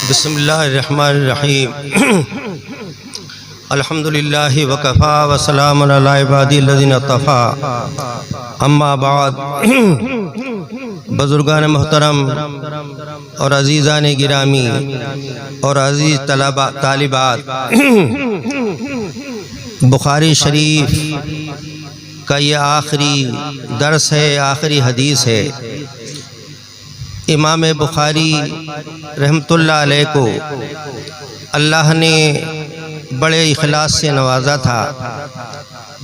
بسم اللہ الرحمن الرحیم الحمدللہ وکفا وسلام علی عبادی الذین اصطفیٰ اما بعد۔ بزرگان محترم اور عزیزان گرامی اور عزیز طالبات، بخاری شریف کا یہ آخری درس ہے، آخری حدیث ہے۔ امام بخاری رحمۃ اللہ علیہ کو اللہ نے بڑے اخلاص سے نوازا تھا،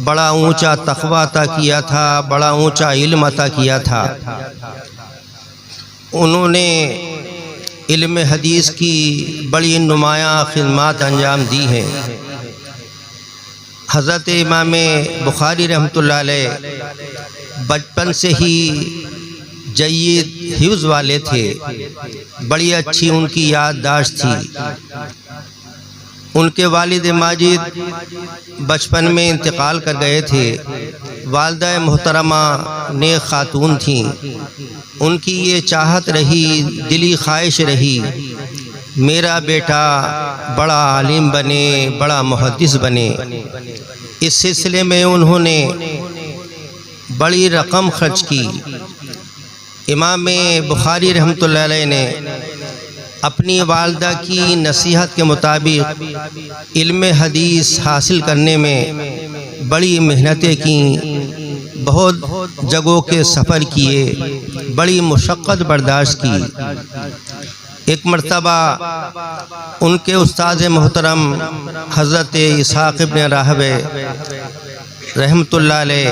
بڑا اونچا تقویٰ عطا کیا تھا، بڑا اونچا علم عطا کیا تھا۔ انہوں نے علم حدیث کی بڑی نمایاں خدمات انجام دی ہیں۔ حضرت امام بخاری رحمۃ اللہ علیہ بچپن سے ہی جید حفظ والے تھے، بڑی اچھی ان کی یادداشت تھی۔ ان کے والد ماجد بچپن میں انتقال کر گئے تھے۔ والدہ محترمہ نیک خاتون تھیں۔ ان کی یہ چاہت رہی، دلی خواہش رہی، میرا بیٹا بڑا عالم بنے، بڑا محدث بنے۔ اس سلسلے میں انہوں نے بڑی رقم خرچ کی۔ امام بخاری رحمۃ اللہ علیہ نے اپنی والدہ کی نصیحت کے مطابق علم حدیث حاصل کرنے میں بڑی محنتیں کیں، بہت جگہوں کے سفر کیے، بڑی مشقت برداشت کی۔ ایک مرتبہ ان کے استاد محترم حضرت اسحاق ابن راہویہ رحمۃ اللہ علیہ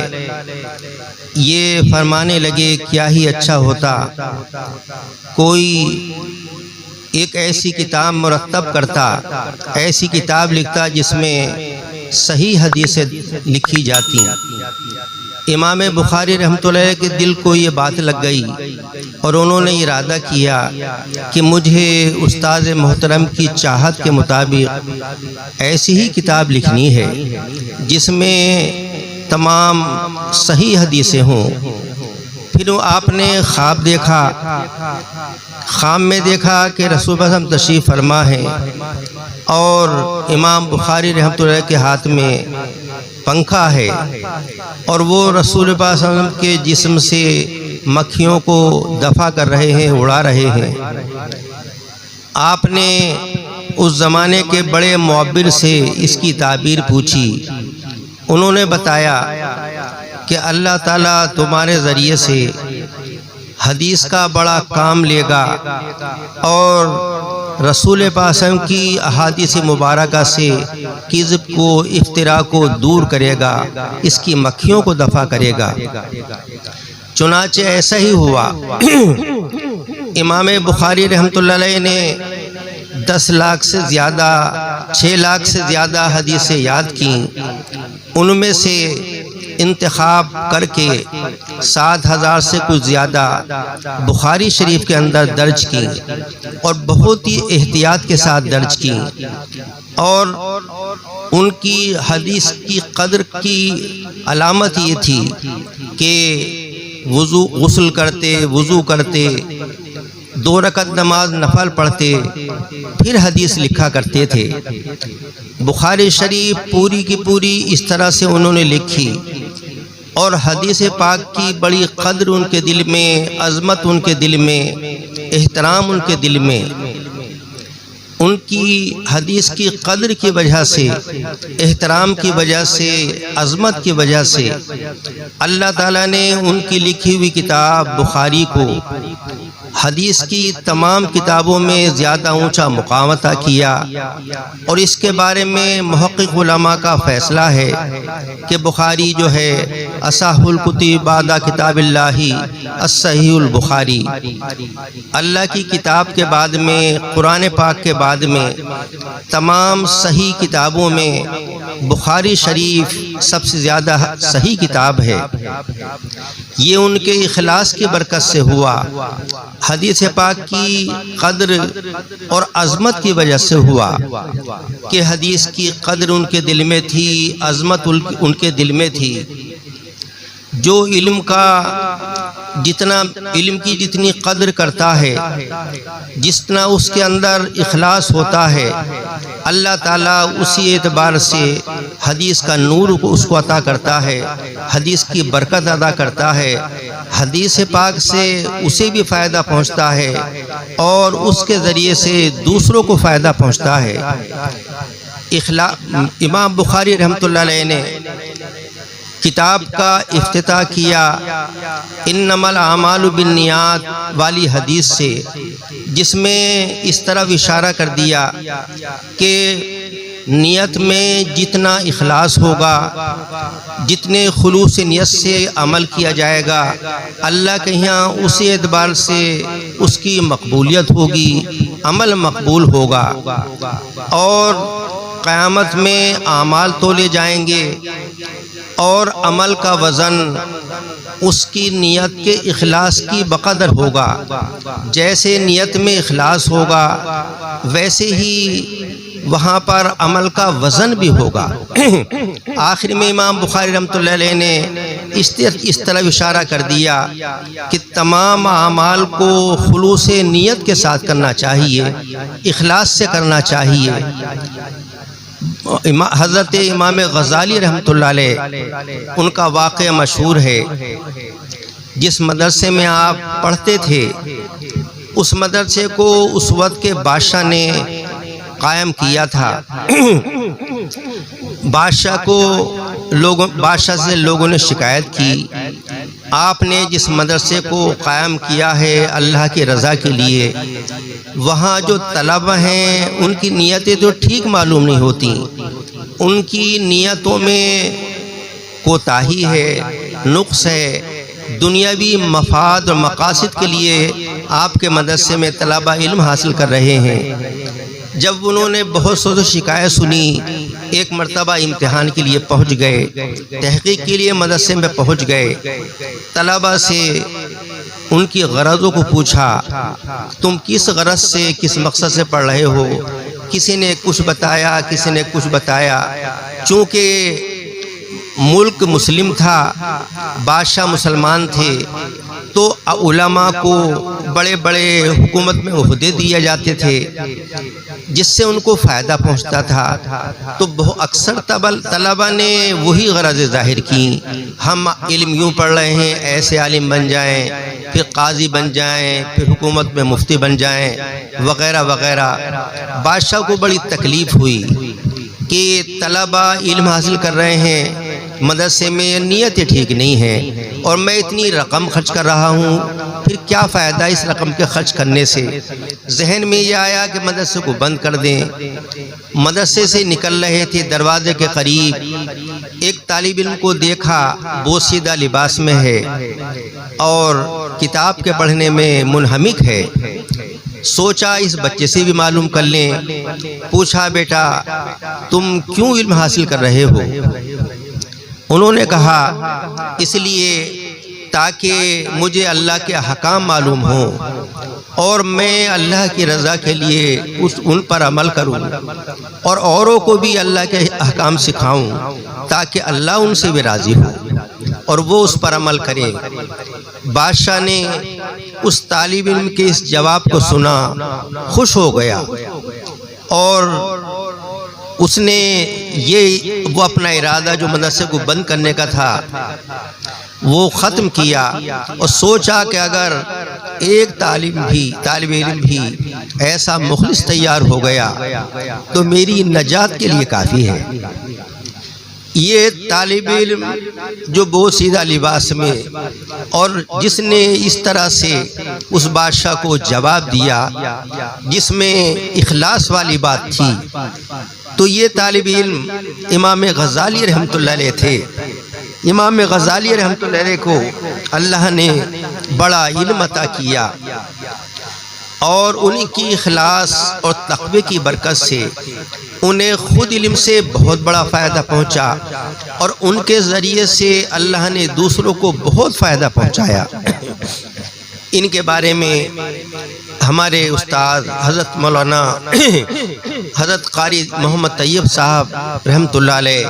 یہ فرمانے لگے، کیا ہی اچھا ہوتا کوئی ایک ایسی کتاب مرتب کرتا، ایسی کتاب لکھتا جس میں صحیح حدیثیں لکھی جاتی۔ امام بخاری رحمۃ اللہ علیہ کے دل کو یہ بات لگ گئی اور انہوں نے ارادہ کیا کہ مجھے استاد محترم کی چاہت کے مطابق ایسی ہی کتاب لکھنی ہے جس میں تمام صحیح حدیثیں ہوں۔ پھر آپ نے خواب دیکھا، خواب میں دیکھا کہ رسول اللہ صلی اللہ علیہ وسلم تشریف فرما ہے اور امام بخاری رحمۃ اللہ علیہ کے ہاتھ میں پنکھا ہے اور وہ رسول اللہ صلی اللہ علیہ وسلم کے جسم سے مکھیوں کو دفع کر رہے ہیں، اڑا رہے ہیں۔ آپ نے اس زمانے کے بڑے معبر سے اس کی تعبیر پوچھی۔ انہوں نے بتایا کہ اللہ تعالیٰ تمہارے ذریعے سے حدیث کا بڑا کام لے گا اور رسول پاک صلی اللہ علیہ وسلم کی احادیث مبارکہ سے کذب کو، افتراء کو دور کرے گا، اس کی مکھیوں کو دفع کرے گا۔ چنانچہ ایسا ہی ہوا۔ امام بخاری رحمۃ اللہ علیہ نے 10 لاکھ سے زیادہ، 6 لاکھ سے زیادہ حدیثیں یاد کیں۔ ان میں سے انتخاب کر کے 7,000 سے کچھ زیادہ بخاری شریف کے اندر درج کی اور بہت ہی احتیاط کے ساتھ درج کی۔ اور ان کی حدیث کی قدر کی علامت یہ تھی کہ غسل کرتے، وضو کرتے، 2 رکعت نماز نفل پڑھتے، پھر حدیث لکھا کرتے تھے۔ بخاری شریف پوری کی پوری اس طرح سے انہوں نے لکھی اور حدیث پاک کی بڑی قدر ان کے دل میں، عظمت ان کے دل میں، احترام ان کے دل میں۔ ان کی حدیث کی قدر کی وجہ سے، احترام کی وجہ سے، عظمت کی وجہ سے اللہ تعالیٰ نے ان کی لکھی ہوئی کتاب بخاری کو حدیث کی تمام کتابوں میں زیادہ اونچا مقام عطا کیا۔ اور اس کے بارے میں محقق علماء کا فیصلہ ہے کہ بخاری جو ہے اصح الکتب بعد کتاب اللہ الصحیح البخاری، اللہ کی کتاب کے بعد میں، قرآن پاک کے بعد میں تمام صحیح کتابوں میں بخاری شریف سب سے زیادہ صحیح کتاب ہے۔ یہ ان کے اخلاص کی برکت سے ہوا، حدیث پاک کی قدر اور عظمت کی وجہ سے ہوا کہ حدیث کی قدر ان کے دل میں تھی، عظمت ان کے دل میں تھی۔ جو علم کا جتنا علم کی جتنی قدر کرتا ہے، جتنا اس کے اندر اخلاص ہوتا ہے، اللہ تعالیٰ اسی اعتبار سے حدیث کا نور اس کو عطا کرتا ہے، حدیث کی برکت ادا کرتا ہے، حدیث پاک سے اسے بھی فائدہ پہنچتا ہے اور اس کے ذریعے سے دوسروں کو فائدہ پہنچتا ہے۔ امام بخاری رحمۃ اللہ علیہ نے کتاب کا افتتاح کیا انما الاعمال بالنیات والی حدیث سے، جس میں اس طرف اشارہ کر دیا کہ نیت میں جتنا اخلاص ہوگا، جتنے خلوص نیت سے عمل کیا جائے گا، اللہ کے یہاں اسی اعتبار سے اس کی مقبولیت ہوگی، عمل مقبول ہوگا، اور قیامت میں اعمال تولے جائیں گے اور عمل کا وزن اس کی نیت کے اخلاص کی بقدر ہوگا۔ جیسے نیت میں اخلاص ہوگا ویسے ہی وہاں پر عمل کا وزن بھی ہوگا۔ آخر میں امام بخاری رحمۃ اللہ علیہ نے اس طرح اشارہ کر دیا کہ تمام اعمال کو خلوص نیت کے ساتھ کرنا چاہیے، اخلاص سے کرنا چاہیے۔ حضرت امام غزالی رحمۃ اللہ علیہ ان کا واقعہ مشہور ہے، جس مدرسے میں آپ پڑھتے تھے اس مدرسے کو اس وقت کے بادشاہ نے قائم کیا تھا۔ بادشاہ سے لوگوں نے شکایت کی، آپ نے جس مدرسے کو قائم کیا ہے اللہ کی رضا کے لیے، وہاں جو طلبہ ہیں ان کی نیتیں تو ٹھیک معلوم نہیں ہوتی، ان کی نیتوں میں کوتاہی ہے، نقص ہے، دنیاوی مفاد اور مقاصد کے لیے آپ کے مدرسے میں طلبہ علم حاصل کر رہے ہیں۔ جب انہوں نے بہت سے شکایت سنی، ایک مرتبہ امتحان کے لیے پہنچ گئے، تحقیق کے لیے مدرسے میں پہنچ گئے، طلبہ سے ان کی غرضوں کو پوچھا، تم کس غرض سے کس مقصد سے پڑھ رہے ہو؟ کسی نے کچھ بتایا، کسی نے کچھ بتایا۔ چونکہ ملک مسلم تھا، بادشاہ مسلمان تھے، تو علماء کو بڑے بڑے حکومت میں عہدے دیے جاتے تھے جس سے ان کو فائدہ پہنچتا تھا، تو اکثر طلبہ نے وہی غرض ظاہر کی، ہم علم یوں پڑھ رہے ہیں ایسے عالم بن جائیں، پھر قاضی بن جائیں، پھر حکومت میں مفتی بن جائیں، وغیرہ وغیرہ۔ بادشاہ کو بڑی تکلیف ہوئی کہ طلبہ علم حاصل کر رہے ہیں، مدرسے میں نیتیں ٹھیک نہیں ہیں، اور میں اتنی رقم خرچ کر رہا ہوں، پھر کیا فائدہ اس رقم کے خرچ کرنے سے؟ ذہن میں یہ آیا کہ مدرسے کو بند کر دیں۔ مدرسے سے نکل رہے تھے، دروازے کے قریب ایک طالب علم کو دیکھا، بوسیدہ لباس میں ہے اور کتاب کے پڑھنے میں منہمک ہے۔ سوچا اس بچے سے بھی معلوم کر لیں، پوچھا بیٹا تم کیوں علم حاصل کر رہے ہو؟ انہوں نے کہا اس لیے تاکہ مجھے اللہ کے احکام معلوم ہوں اور میں اللہ کی رضا کے لیے ان پر عمل کروں اور اوروں کو بھی اللہ کے احکام سکھاؤں تاکہ اللہ ان سے بھی راضی ہو اور وہ اس پر عمل کریں۔ بادشاہ نے اس طالب علم کے اس جواب کو سنا، خوش ہو گیا اور اس نے وہ اپنا ارادہ جو مدرسے کو بند کرنے کا تھا وہ ختم کیا اور سوچا کہ اگر ایک طالب علم بھی ایسا مخلص تیار ہو گیا تو میری نجات کے لیے کافی ہے۔ یہ طالب علم جو بہت سیدھا لباس میں اور جس نے اس طرح سے اس بادشاہ کو جواب دیا جس میں اخلاص والی بات تھی، تو یہ طالب علم امام غزالی رحمۃ اللہ علیہ تھے۔ امام غزالی رحمۃ اللہ علیہ کو اللہ نے بڑا علم عطا کیا اور ان کی اخلاص اور تقوی کی برکت سے انہیں خود علم سے بہت بڑا فائدہ پہنچا اور ان کے ذریعے سے اللہ نے دوسروں کو بہت فائدہ پہنچایا۔ ان کے بارے میں ہمارے استاد حضرت مولانا حضرت قاری محمد طیب صاحب رحمۃ اللہ علیہ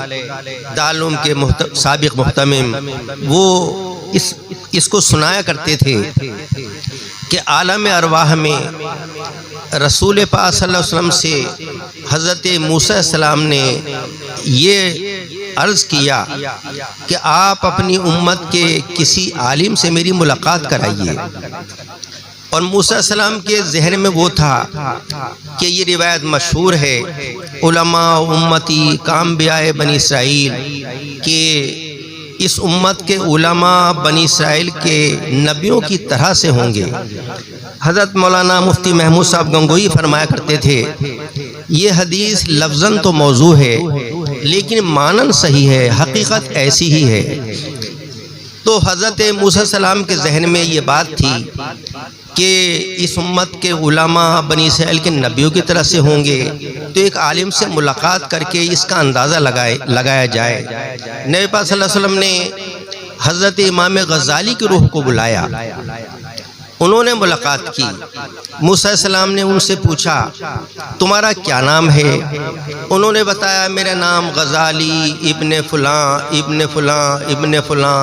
دارالعلوم کے سابق محتمم، وہ اس کو سنایا کرتے تھے کہ عالم ارواح میں رسول پاک صلی اللہ علیہ وسلم سے حضرت موسیٰ السلام نے یہ عرض کیا کہ آپ اپنی امت کے کسی عالم سے میری ملاقات کرائیے، اور موسیٰ السلام کے ذہن میں وہ تھا کہ یہ روایت مشہور ہے علماء امتی کانبیاء بنی اسرائیل کہ اس امت کے علماء بنی اسرائیل کے نبیوں کی طرح سے ہوں گے۔ حضرت مولانا مفتی محمود صاحب گنگوئی فرمایا کرتے تھے یہ حدیث لفظاً تو موضوع ہے لیکن معنن صحیح ہے، حقیقت ایسی ہی ہے۔ تو حضرت موسیٰ السلام کے ذہن میں یہ بات تھی کہ اس امت کے علماء بنی اسرائیل کے نبیوں کی طرح سے ہوں گے، تو ایک عالم سے ملاقات کر کے اس کا اندازہ لگایا جائے۔ نبی پاک صلی اللہ علیہ وسلم نے حضرت امام غزالی کی روح کو بلایا، انہوں نے ملاقات کی۔ موسیٰ السلام نے ان سے پوچھا تمہارا کیا نام ہے؟ انہوں نے بتایا میرا نام غزالی ابن فلاں ابن فلاں ابن فلاں،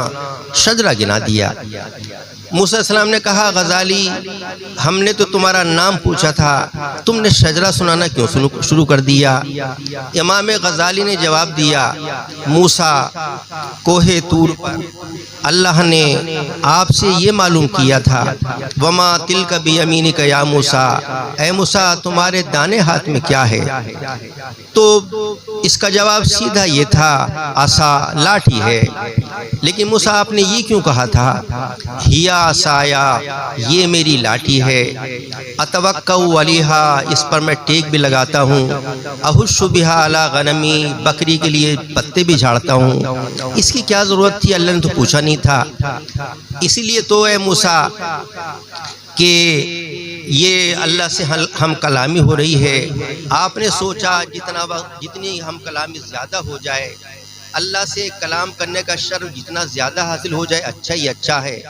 شجرہ گنا دیا۔ موسیٰ السلام نے کہا غزالی ہم نے تو تمہارا نام پوچھا تھا، تم نے شجرہ سنانا کیوں شروع کر دیا؟ امام غزالی نے جواب دیا موسیٰ کوہ طور پر اللہ نے آپ سے یہ معلوم کیا تھا وما تلک بیمینک یا موسیٰ، اے موسیٰ تمہارے دانے ہاتھ میں کیا ہے؟ تو اس کا جواب سیدھا یہ تھا عصا، لاٹھی ہے۔ لیکن موسیٰ آپ نے یہ کیوں کہا تھا؟ ہیا عصایا، یہ میری لاٹھی ہے، اتوکا علیہا، اس پر میں ٹیک بھی لگاتا ہوں، احش بہا علی غنمی، بکری کے لیے پتے بھی جھاڑتا ہوں۔ اس کی کیا ضرورت تھی؟ اللہ نے تو پوچھا نہیں تھا۔ اسی لیے تو اے موسیٰ کہ یہ اللہ سے ہم کلامی ہو رہی ہے، آپ نے سوچا جتنی ہم کلامی زیادہ ہو جائے، اللہ سے کلام کرنے کا شرف جتنا زیادہ حاصل ہو جائے اچھا ہی اچھا ہے۔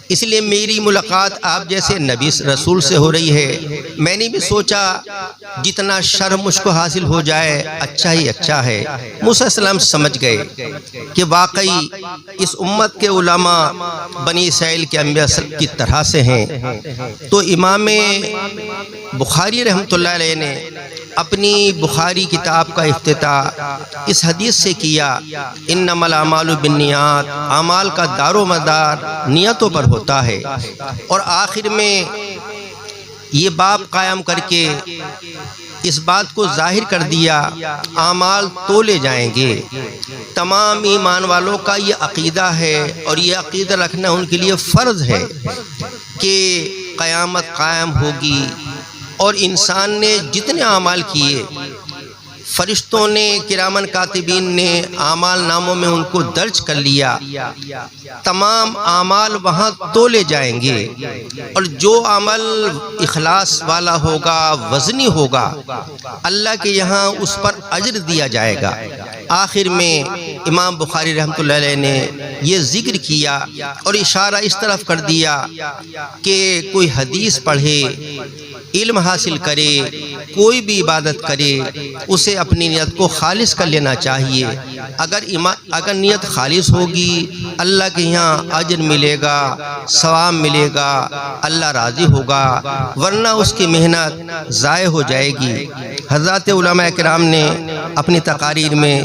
اس لیے میری ملاقات آپ جیسے نبی رسول سے ہو رہی ہے، میں نے بھی سوچا جتنا شرف مجھ کو حاصل ہو جائے اچھا ہی اچھا ہے۔ موسیٰ السلام سمجھ گئے کہ واقعی اس امت کے علماء بنی اسرائیل کے انبیاء کی طرح سے ہیں۔ تو امام بخاری رحمۃ اللہ علیہ نے اپنی بخاری کتاب کا افتتاح اس حدیث سے کیا انما الاعمال بالنیات، اعمال کا دار و مدار نیتوں پر ہوتا ہے، اور آخر میں یہ باب قائم کر کے اس بات کو ظاہر کر دیا اعمال تولے جائیں گے۔ تمام ایمان والوں کا یہ عقیدہ ہے اور یہ عقیدہ رکھنا ان کے لیے فرض ہے کہ قیامت قائم ہوگی اور انسان نے جتنے اعمال کیے فرشتوں نے کرامن کاتبین نے اعمال ناموں میں ان کو درج کر لیا، تمام اعمال وہاں تولے جائیں گے، اور جو عمل اخلاص والا ہوگا وزنی ہوگا اللہ کے یہاں اس پر اجر دیا جائے گا۔ آخر میں امام بخاری رحمۃ اللہ علیہ نے یہ ذکر کیا اور اشارہ اس طرف کر دیا کہ کوئی حدیث پڑھے، علم حاصل کرے، کوئی بھی عبادت کرے، اسے اپنی نیت کو خالص کر لینا چاہیے۔ اگر نیت خالص ہوگی اللہ کے یہاں اجر ملے گا، ثواب ملے گا، اللہ راضی ہوگا، ورنہ اس کی محنت ضائع ہو جائے گی۔ حضرات علماء کرام نے اپنی تقاریر میں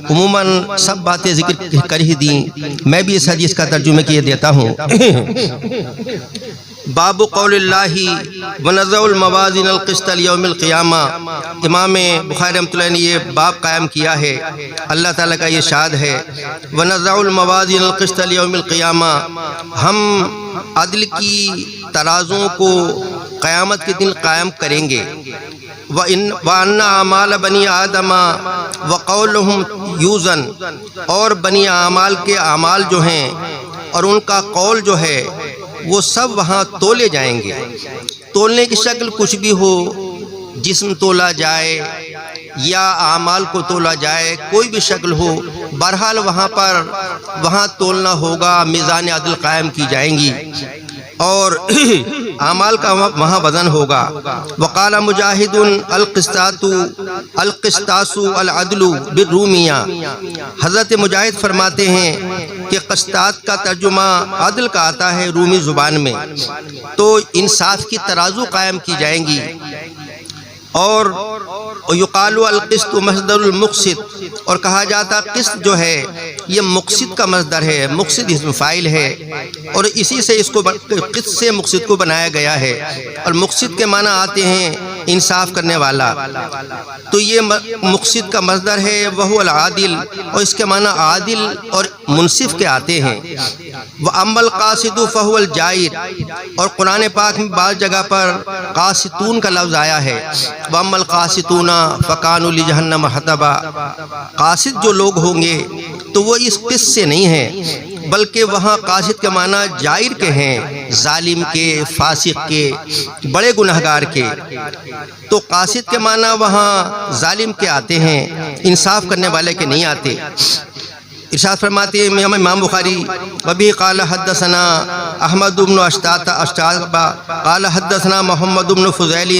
عموماً سب باتیں ذکر کر ہی دیں، میں بھی اس حدیث کا ترجمہ کیے دیتا ہوں۔ باب قول اللہ ونضع الموازین القسط لیوم القیامہ، امام بخاری رحمۃ اللہ نے یہ باب قائم کیا ہے۔ اللہ تعالیٰ کا یہ ارشاد ہے ونضع الموازین القسط لیوم القیامہ، ہم عدل کی ترازوں کو قیامت کے دن قائم کریں گے۔ وَأَنَّ أَعْمَالَ بَنِي آدَمَ وَقَوْلُهُمْ يُوزَنُ، اور بنی اعمال کے اعمال جو ہیں اور ان کا قول جو ہے وہ سب وہاں تولے جائیں گے۔ تولنے کی شکل کچھ بھی ہو، جسم تولا جائے یا اعمال کو تولا جائے، کوئی بھی شکل ہو، بہرحال وہاں تولنا ہوگا، میزان عدل قائم کی جائیں گی۔ اور اعمال کا وہاں وزن ہوگا۔ وقال مجاہد القسطاس العدل بالرومیہ، حضرت مجاہد فرماتے ہیں کہ قسطاس کا ترجمہ عدل کا آتا ہے رومی زبان میں، تو انصاف کی ترازو قائم کی جائیں گی۔ اور یقال القسط مصدر المقسط، اور کہا جاتا قسط جو ہے یہ مقسط کا مصدر ہے، مقسط اسم فاعل ہے، اور اسی سے اس کو قسط سے مقسط کو بنایا گیا ہے، اور مقسط کے معنی آتے ہیں انصاف کرنے والا، تو یہ مقسط کا مصدر ہے وہو العادل، اور اس کے معنی عادل اور منصف کے آتے ہیں۔ وَأَمَّا الْقَاسِطُ فَهُوَ الْجَائِرُ، اور قرآن پاک میں بعض جگہ پر قاسطون کا لفظ آیا ہے۔ وَأَمَّا الْقَاسِطُونَ فَكَانُوا لِجَهَنَّمَ حَطَبًا، قاسط جو لوگ ہوں گے تو وہ اس قسط سے نہیں ہیں، بلکہ وہاں قاسط کے معنی جائر کے ہیں، ظالم کے، فاسق کے، بڑے گنہگار کے، تو قاسط کے معنی وہاں ظالم کے آتے ہیں، انصاف کرنے والے کے نہیں آتے۔ ارشاد فرماتے ہیں امام بخاری وبی قال حدثنا احمد بن اشتعبہ قال حدثنا محمد بن فضیل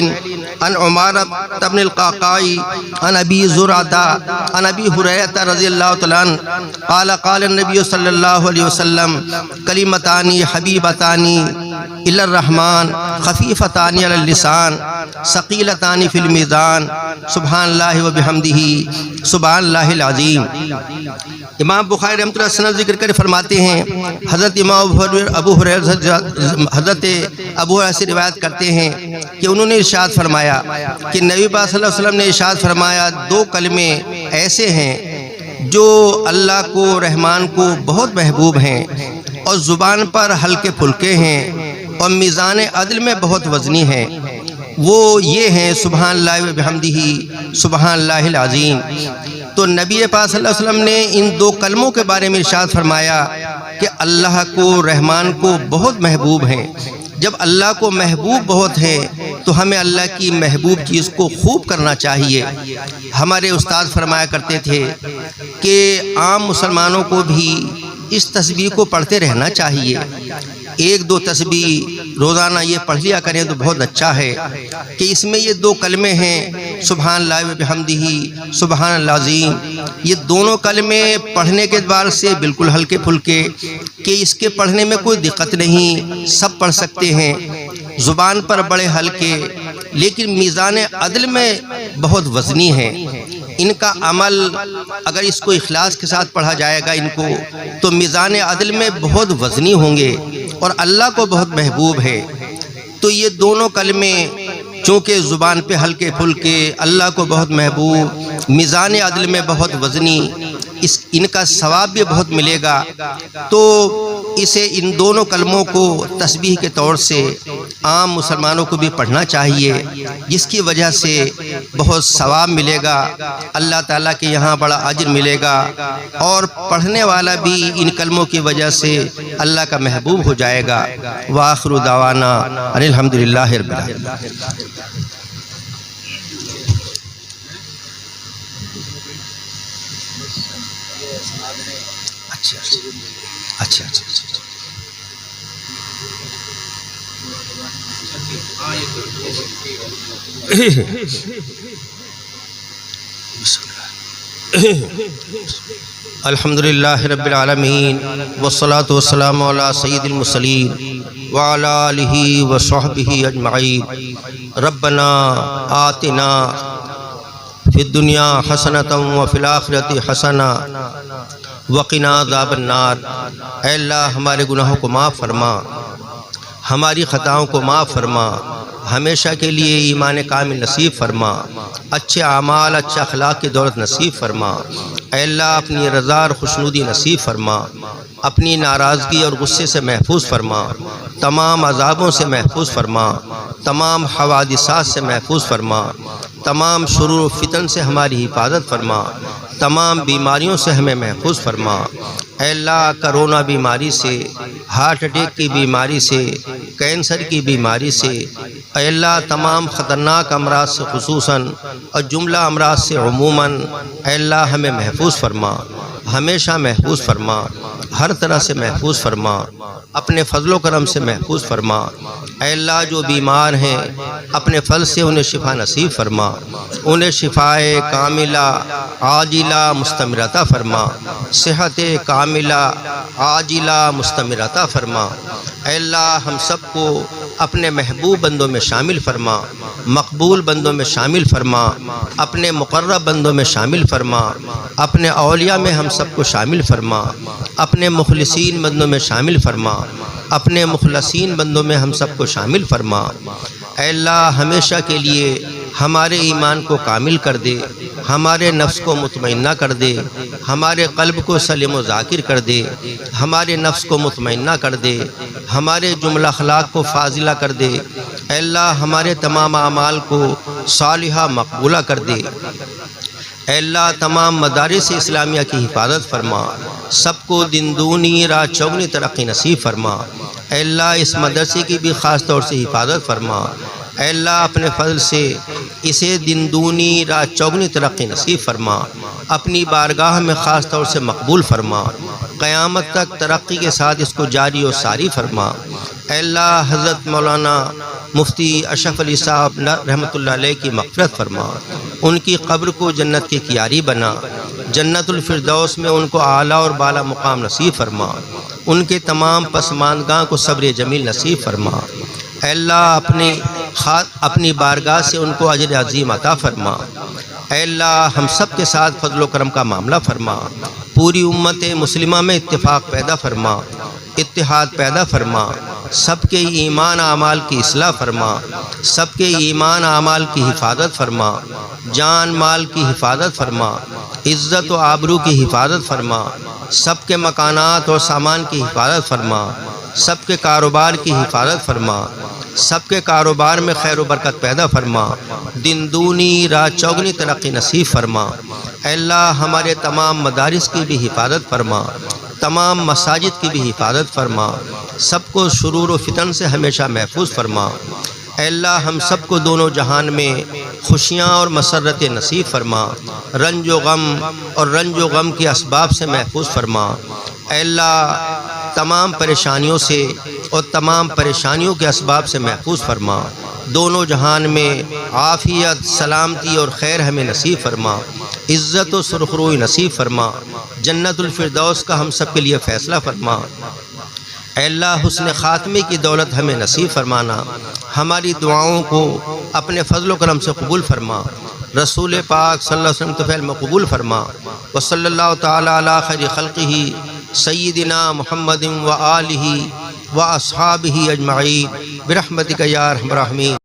عن عمارہ بن القعقاع عن ابی زرعہ عن ابی ہریرہ رضی اللہ تعالی عنہ قال قال النبی صلی اللہ علیہ وسلم کلمتان حبیبتان الی الرحمن خفیفتان علی اللسان ثقیلتان فی المیزان سبحان اللہ وبحمدہ سبحان اللہ العظیم۔ امام بخاری رحمۃ اللہ سند ذکر کر فرماتے ہیں حضرت امام ابو ہریرہ حضرت ابو ہریرہ سے روایت کرتے ہیں کہ انہوں نے ارشاد فرمایا کہ نبی پاک صلی اللہ علیہ وسلم نے ارشاد فرمایا دو کلمے ایسے ہیں جو اللہ کو رحمان کو بہت محبوب ہیں اور زبان پر ہلکے پھلکے ہیں اور میزان عدل میں بہت وزنی ہیں، وہ یہ ہیں سبحان اللہ وبحمدہ سبحان اللہ العظیم۔ تو نبی پاک صلی اللہ علیہ وسلم نے ان دو کلموں کے بارے میں ارشاد فرمایا کہ اللہ کو رحمان کو بہت محبوب ہیں۔ جب اللہ کو محبوب بہت ہے تو ہمیں اللہ کی محبوب چیز کو خوب کرنا چاہیے۔ ہمارے استاد فرمایا کرتے تھے کہ عام مسلمانوں کو بھی اس تسبیح کو پڑھتے رہنا چاہیے، ایک دو تسبیح روزانہ یہ پڑھ لیا کریں تو بہت اچھا ہے کہ اس میں یہ دو کلمے ہیں سبحان اللہ وبحمدہ سبحان اللہ العظیم، یہ دونوں کلمے پڑھنے کے اعتبار سے بالکل ہلکے پھلکے کہ اس کے پڑھنے میں کوئی دقت نہیں، سب پڑھ سکتے ہیں، زبان پر بڑے ہلکے لیکن میزان عدل میں بہت وزنی ہیں۔ ان کا عمل اگر اس کو اخلاص کے ساتھ پڑھا جائے گا ان کو تو میزان عدل میں بہت وزنی ہوں گے اور اللہ کو بہت محبوب ہے۔ تو یہ دونوں کلمے چونکہ زبان پہ ہلکے پھلکے، اللہ کو بہت محبوب، میزان عدل میں بہت وزنی، ان کا ثواب بھی بہت ملے گا، تو اسے ان دونوں کلموں کو تسبیح کے طور سے عام مسلمانوں کو بھی پڑھنا چاہیے، جس کی وجہ سے بہت ثواب ملے گا، اللہ تعالیٰ کے یہاں بڑا اجر ملے گا، اور پڑھنے والا بھی ان کلموں کی وجہ سے اللہ کا محبوب ہو جائے گا۔ وآخر دعوانا ان الحمدللہ رب العالمین۔ اچھا الحمدللہ رب العالمین والصلاة والسلام علی سید المرسلین وعلی آلہ وصحبہ اجمعین۔ ربنا آتنا فی الدنیا حسنۃ وفی الآخرۃ حسنۃ وقنا عذاب النار۔ اے اللہ ہمارے گناہوں کو معاف فرما، ہماری خطاؤں کو معاف فرما، ہمیشہ کے لیے ایمان کامل نصیب فرما، اچھے اعمال اچھے اخلاق کی دولت نصیب فرما۔ اے اللہ اپنی رضا اور خوشنودی نصیب فرما، اپنی ناراضگی اور غصے سے محفوظ فرما، تمام عذابوں سے محفوظ فرما، تمام حوادثات سے محفوظ فرما، تمام شرور و فتن سے ہماری حفاظت فرما، تمام بیماریوں سے ہمیں محفوظ فرما۔ اے اللہ کرونا بیماری سے، ہارٹ اٹیک کی بیماری سے، کینسر کی بیماری سے، اے اللہ تمام خطرناک امراض سے خصوصاً اور جملہ امراض سے عموماً اے اللہ ہمیں محفوظ فرما۔ ہمیشہ محفوظ فرما، ہر طرح سے محفوظ فرما، اپنے فضل و کرم سے محفوظ فرما۔ اے اللہ جو بیمار ہیں اپنے فضل سے انہیں شفا نصیب فرما، انہیں شفائے کاملہ عاجلہ مستمرہ عطا فرما، صحت کاملہ عاجلہ مستمرہ عطا فرما۔ اے اللہ ہم سب کو اپنے محبوب بندوں میں شامل فرما، مقبول بندوں میں شامل فرما، اپنے مقرب بندوں میں شامل فرما، اپنے اولیاء میں ہم سب کو شامل فرما، اپنے مخلصین بندوں میں شامل فرما، اپنے مخلصین بندوں میں ہم سب کو شامل فرما۔ اے اللہ ہمیشہ کے لیے ہمارے ایمان کو کامل کر دے، ہمارے نفس کو مطمئنہ کر دے، ہمارے قلب کو سلیم و ذاکر کر دے، ہمارے نفس کو مطمئنہ کر دے، ہمارے جملہ اخلاق کو فاضلہ کر دے۔ اے اللہ ہمارے تمام اعمال کو صالحہ مقبولہ کر دے۔ اے اللہ تمام مدارس اسلامیہ کی حفاظت فرما، سب کو دن دونی رات چوگنی ترقی نصیب فرما۔ اے اللہ اس مدرسے کی بھی خاص طور سے حفاظت فرما۔ اے اللہ اپنے فضل سے اسے دن دونی رات چوگنی ترقی نصیب فرما، اپنی بارگاہ میں خاص طور سے مقبول فرما، قیامت تک ترقی کے ساتھ اس کو جاری و ساری فرما۔ اے اللہ حضرت مولانا مفتی اشرف علی صاحب رحمۃ اللہ علیہ کی مغفرت فرما، ان کی قبر کو جنت کی کیاری بنا، جنت الفردوس میں ان کو اعلیٰ اور بالا مقام نصیب فرما، ان کے تمام پسماندگاں کو صبر جمیل نصیب فرما۔ اے اللہ اپنی بارگاہ سے ان کو اجر عظیم عطا فرما۔ اے اللہ ہم سب کے ساتھ فضل و کرم کا معاملہ فرما، پوری امت مسلمہ میں اتفاق پیدا فرما، اتحاد پیدا فرما، سب کے ایمان اعمال کی اصلاح فرما، سب کے ایمان اعمال کی حفاظت فرما، جان مال کی حفاظت فرما، عزت و آبرو کی حفاظت فرما، سب کے مکانات اور سامان کی حفاظت فرما، سب کے کاروبار کی حفاظت فرما، سب کے کاروبار میں خیر و برکت پیدا فرما، دن دونی رات چوگنی ترقی نصیب فرما۔ اے اللہ ہمارے تمام مدارس کی بھی حفاظت فرما، تمام مساجد کی بھی حفاظت فرما، سب کو شرور و فتن سے ہمیشہ محفوظ فرما۔ اے اللہ ہم سب کو دونوں جہان میں خوشیاں اور مسرت نصیب فرما، رنج و غم کے اسباب سے محفوظ فرما۔ اے اللہ تمام پریشانیوں سے اور تمام پریشانیوں کے اسباب سے محفوظ فرما، دونوں جہان میں عافیت، سلامتی اور خیر ہمیں نصیب فرما، عزت و سرخروئی نصیب فرما، جنت الفردوس کا ہم سب کے لیے فیصلہ فرما۔ اے اللہ حسن خاتمے کی دولت ہمیں نصیب فرمانا، ہماری دعاؤں کو اپنے فضل و کرم سے قبول فرما، رسول پاک صلی اللہ علیہ وسلم کے فعل میں قبول فرما۔ وصلی اللہ تعالی علی خیر خلقہ سیدنا محمد و آلہ و اصحابہ اجمعین برحمتک یا ارحم الراحمین۔